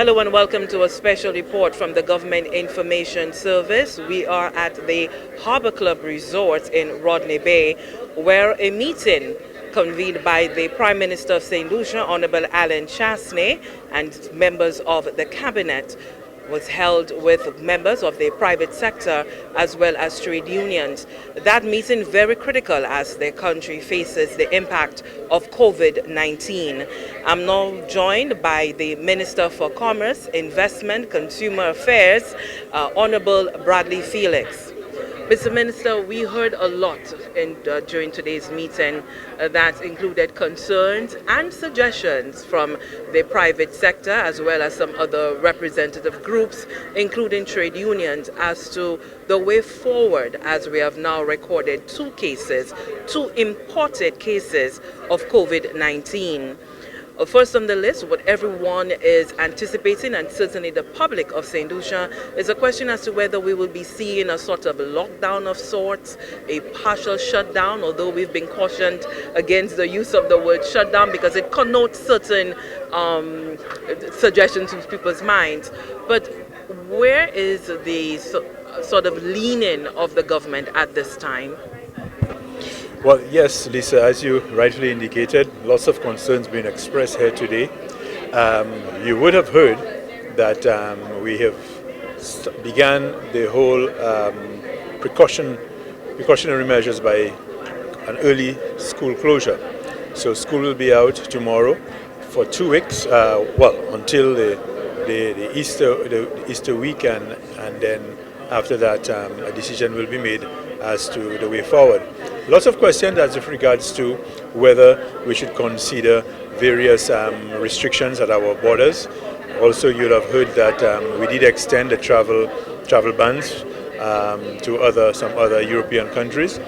Hello and welcome to a special report from the Government Information Service. We are at the Harbour Club Resort in Rodney Bay, where a meeting convened by the Prime Minister of St. Lucia, Honorable Alan Chasney, and members of the Cabinet was held with members of the private sector as well as trade unions. That meeting very critical as the country faces the impact of COVID-19. I'm now joined by the Minister for Commerce, Investment, Consumer Affairs, Honorable Bradley Felix. Mr. Minister, we heard a lot during today's meeting that included concerns and suggestions from the private sector as well as some other representative groups, including trade unions, as to the way forward as we have now recorded two imported cases of COVID-19. First on the list, what everyone is anticipating, and certainly the public of St. Lucia, is a question as to whether we will be seeing a sort of lockdown of sorts, a partial shutdown, although we've been cautioned against the use of the word shutdown because it connotes certain suggestions in people's minds. But where is the sort of leaning of the government at this time? Well, yes, Lisa, as you rightly indicated, lots of concerns being expressed here today. You would have heard that we have began the whole precautionary measures by an early school closure. So school will be out tomorrow for 2 weeks, until the Easter weekend, and then after that a decision will be made as to the way forward. Lots of questions as with regards to whether we should consider various restrictions at our borders. Also, you'll have heard that we did extend the travel bans to some other European countries,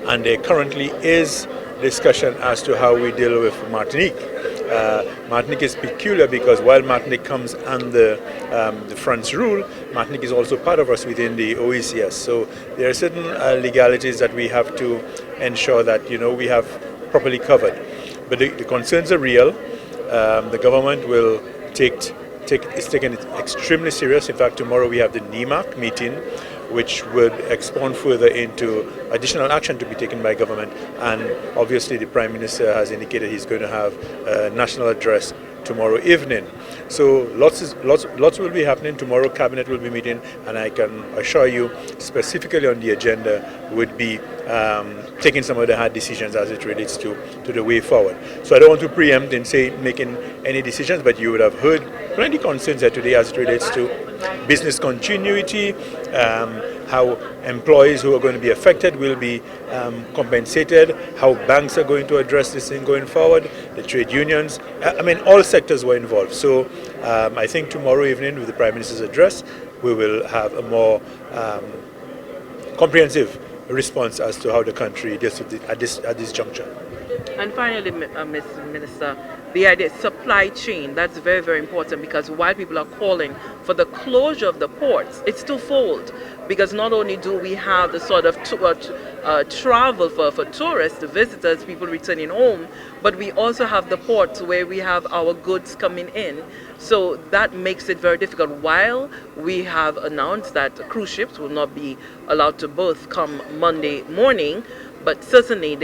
and there currently is discussion as to how we deal with Martinique. Martinique is peculiar because while Martinique comes under the France rule, Martinique is also part of us within the OECS. So there are certain legalities that we have to ensure that we have properly covered. But the concerns are real. The government will is taking it extremely serious. In fact, tomorrow we have the NEMAC meeting, which would expand further into additional action to be taken by government. And obviously the Prime Minister has indicated he's going to have a national address tomorrow evening. So lots will be happening tomorrow. Cabinet will be meeting, and I can assure you specifically on the agenda would be taking some of the hard decisions as it relates to the way forward. So I don't want to preempt and say making any decisions, but you would have heard plenty of concerns here today as it relates to business continuity, how employees who are going to be affected will be compensated, how banks are going to address this thing going forward, the trade unions. All sectors were involved. So I think tomorrow evening with the Prime Minister's address, we will have a more comprehensive response as to how the country deals with it at this juncture. And finally, Mr. Minister, the idea of supply chain, that's very, very important, because while people are calling for the closure of the ports, it's twofold. Because not only do we have the sort of travel for tourists, the visitors, people returning home, but we also have the ports where we have our goods coming in. So that makes it very difficult. While we have announced that cruise ships will not be allowed to both come Monday morning, but certainly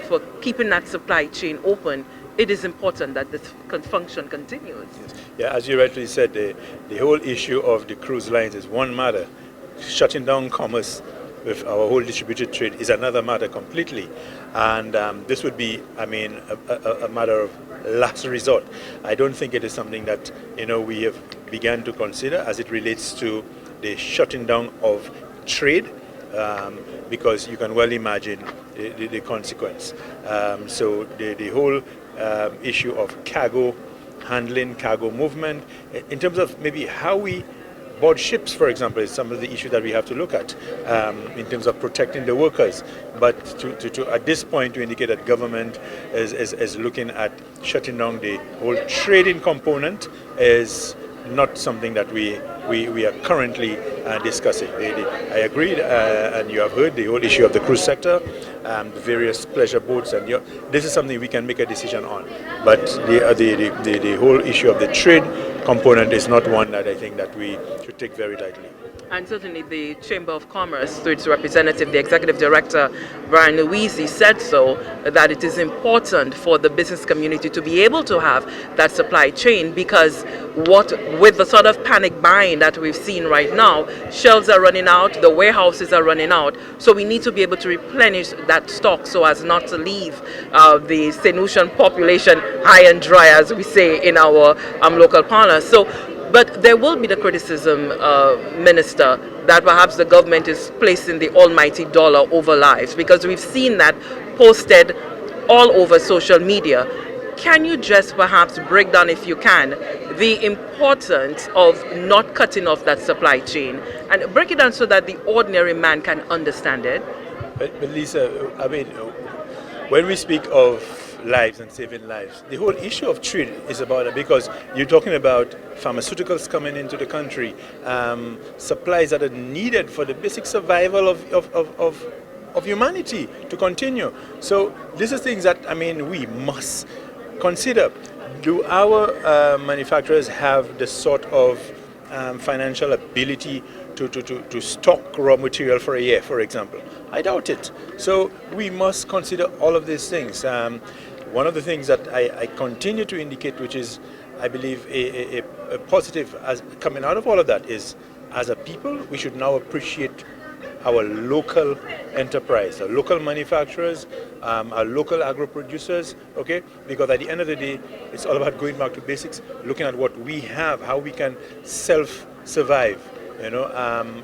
for keeping that supply chain open, it is important that this function continues. Yes. Yeah, as you rightly said, the whole issue of the cruise lines is one matter. Shutting down commerce with our whole distributed trade is another matter completely. And this would be, a matter of last resort. I don't think it is something that, we have begun to consider as it relates to the shutting down of trade, because you can well imagine the consequence. So the whole issue of cargo handling, cargo movement, in terms of maybe how we board ships, for example, is some of the issues that we have to look at in terms of protecting the workers. But to at this point to indicate that government is looking at shutting down the whole trading component is not something that we we are currently discussing. I agreed, and you have heard the whole issue of the cruise sector, the various pleasure boats, and this is something we can make a decision on. But the whole issue of the trade component is not one that I think that we should take very lightly. And certainly the Chamber of Commerce, through its representative, the Executive Director, Brian Louisi, said so, that it is important for the business community to be able to have that supply chain, because with the sort of panic buying that we've seen right now, shelves are running out, the warehouses are running out, so we need to be able to replenish that stock so as not to leave the Saint-Lucian population high and dry, as we say in our local parlance. But there will be the criticism, Minister, that perhaps the government is placing the almighty dollar over lives, because we've seen that posted all over social media. Can you just perhaps break down, if you can, the importance of not cutting off that supply chain, and break it down so that the ordinary man can understand it? But Lisa, I mean, when we speak of lives and saving lives, the whole issue of trade is about it, because you're talking about pharmaceuticals coming into the country, supplies that are needed for the basic survival of humanity to continue. So these are things that, I mean, we must consider. Do our manufacturers have the sort of financial ability to stock raw material for a year, for example? I doubt it. So we must consider all of these things. One of the things that I continue to indicate, which is, I believe, a positive as coming out of all of that, is, as a people, we should now appreciate our local enterprise, our local manufacturers, our local agro producers, okay? Because at the end of the day, it's all about going back to basics, looking at what we have, how we can self-survive,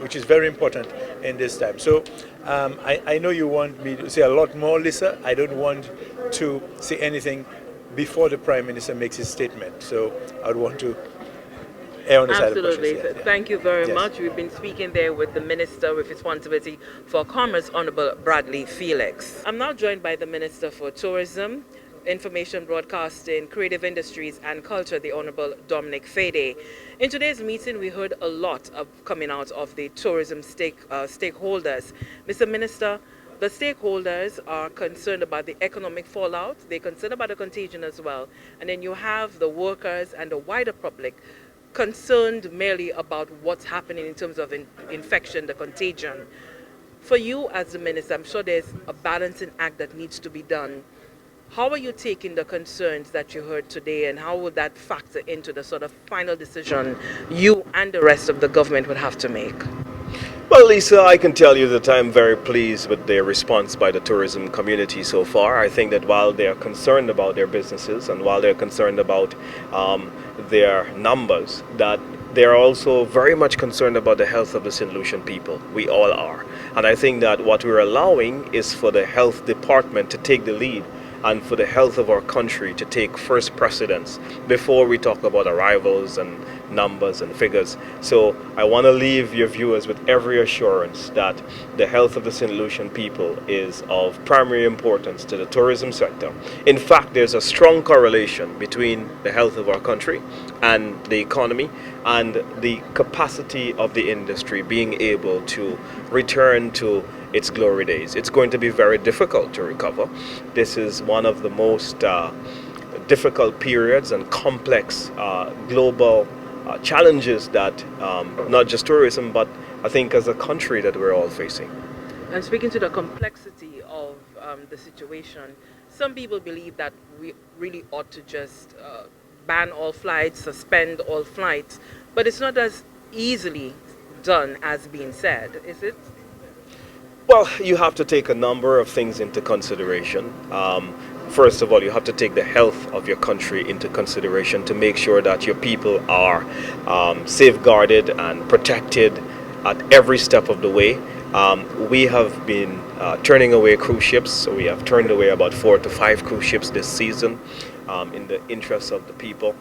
which is very important in this time. So I know you want me to say a lot more, Lisa. I don't want to say anything before the Prime Minister makes his statement. So I'd want to err on the side of caution. Absolutely. Thank you very much. We've been speaking there with the Minister with Responsibility for Commerce, Honorable Bradley Felix. I'm now joined by the Minister for Tourism, Information Broadcasting, Creative Industries and Culture, the Honorable Dominic Fede. In today's meeting, we heard a lot coming out of the tourism stakeholders. Mr. Minister, the stakeholders are concerned about the economic fallout, they're concerned about the contagion as well, and then you have the workers and the wider public concerned merely about what's happening in terms of infection, the contagion. For you as the Minister, I'm sure there's a balancing act that needs to be done. How are you taking the concerns that you heard today, and how would that factor into the sort of final decision you and the rest of the government would have to make? Well, Lisa, I can tell you that I'm very pleased with the response by the tourism community so far. I think that while they are concerned about their businesses and while they're concerned about their numbers, that they're also very much concerned about the health of the St. Lucian people. We all are. And I think that what we're allowing is for the health department to take the lead and for the health of our country to take first precedence before we talk about arrivals and numbers and figures. So I want to leave your viewers with every assurance that the health of the St. Lucian people is of primary importance to the tourism sector. In fact, there's a strong correlation between the health of our country and the economy and the capacity of the industry being able to return to its glory days. It's going to be very difficult to recover. This is one of the most difficult periods and complex global challenges that not just tourism, but I think as a country that we're all facing. And speaking to the complexity of the situation, some people believe that we really ought to just ban all flights, suspend all flights, but it's not as easily done as being said, is it? Well, you have to take a number of things into consideration. First of all, you have to take the health of your country into consideration to make sure that your people are safeguarded and protected at every step of the way. We have been turning away cruise ships, so we have turned away about 4 to 5 cruise ships this season in the interest of the people.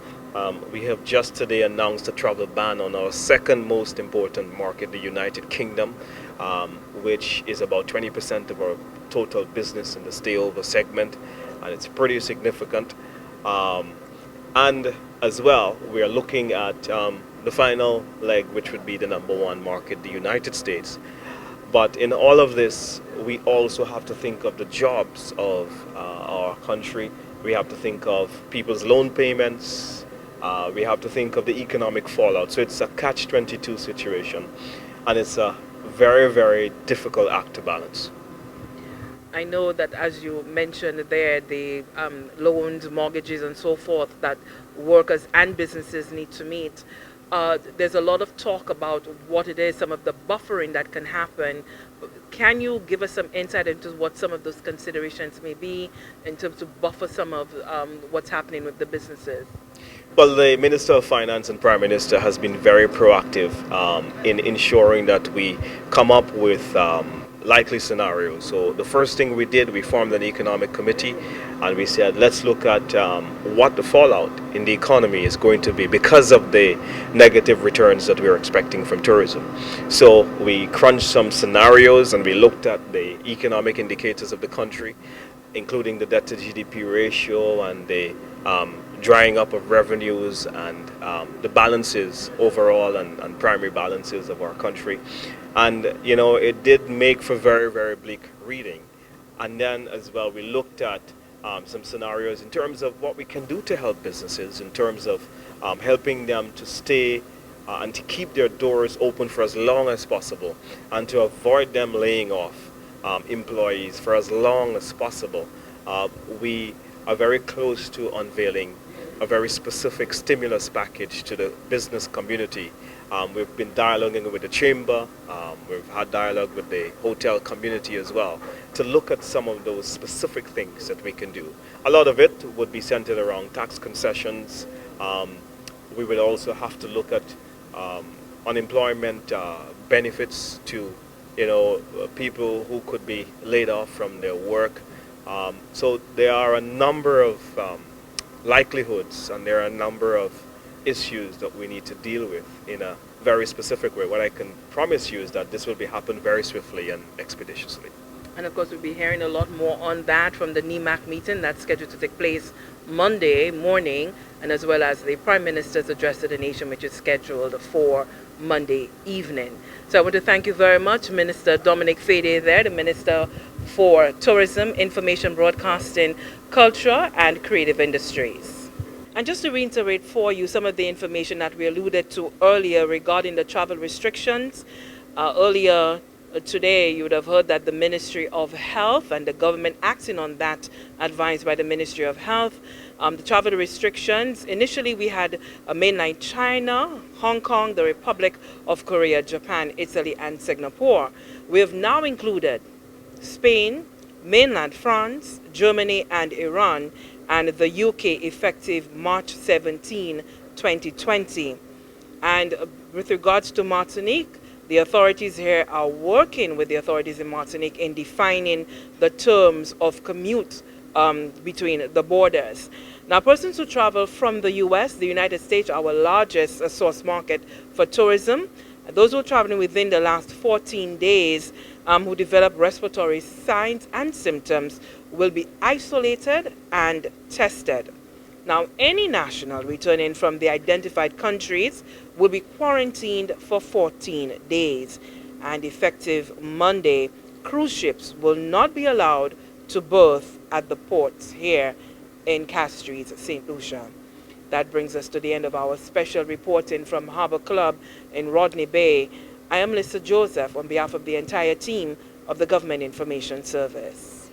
We have just today announced a travel ban on our second most important market, the United Kingdom, which is about 20% of our total business in the stayover segment, and it's pretty significant. And as well, we are looking at the final leg, which would be the number one market, the United States. But in all of this, we also have to think of the jobs of our country. We have to think of people's loan payments. We have to think of the economic fallout. So it's a catch-22 situation, and it's a very, very difficult act to balance. I know that, as you mentioned there, the loans, mortgages, and so forth that workers and businesses need to meet. There's a lot of talk about what it is, some of the buffering that can happen. Can you give us some insight into what some of those considerations may be in terms to buffer some of what's happening with the businesses? Well, the Minister of Finance and Prime Minister has been very proactive in ensuring that we come up with likely scenarios. So the first thing we did, we formed an economic committee, and we said, let's look at what the fallout in the economy is going to be because of the negative returns that we're expecting from tourism. So we crunched some scenarios, and we looked at the economic indicators of the country, including the debt to GDP ratio and the drying up of revenues and the balances overall and primary balances of our country. And, you know, it did make for very, very bleak reading. And then as well, we looked at some scenarios in terms of what we can do to help businesses, in terms of helping them to stay and to keep their doors open for as long as possible, and to avoid them laying off employees for as long as possible. We are very close to unveiling a very specific stimulus package to the business community. We've been dialoguing with the chamber, we've had dialogue with the hotel community as well, to look at some of those specific things that we can do. A lot of it would be centered around tax concessions. We will also have to look at unemployment benefits to, you know, people who could be laid off from their work. So there are a number of likelihoods, and there are a number of issues that we need to deal with in a very specific way. What I can promise you is that this will be happen very swiftly and expeditiously. And of course, we'll be hearing a lot more on that from the NEMAC meeting that's scheduled to take place Monday morning, and as well as the Prime Minister's address to the nation, which is scheduled for Monday evening. So I want to thank you very much, Minister Dominic Fede there, the Minister for Tourism, Information Broadcasting, Culture and Creative Industries. And just to reiterate for you some of the information that we alluded to earlier regarding the travel restrictions. Earlier today, you would have heard that the Ministry of Health and the government acting on that advised by the Ministry of Health. The travel restrictions, initially we had mainland China, Hong Kong, the Republic of Korea, Japan, Italy and Singapore. We have now included Spain, mainland France, Germany and Iran, and the UK effective March 17, 2020. And with regards to Martinique, the authorities here are working with the authorities in Martinique in defining the terms of commute between the borders. Now, persons who travel from the US, the United States, our largest source market for tourism, those who are traveling within the last 14 days who develop respiratory signs and symptoms will be isolated and tested. Now, any national returning from the identified countries will be quarantined for 14 days. And effective Monday, cruise ships will not be allowed to berth at the ports here in Castries, St. Lucia. That brings us to the end of our special reporting from Harbor Club in Rodney Bay. I am Lisa Joseph on behalf of the entire team of the Government Information Service.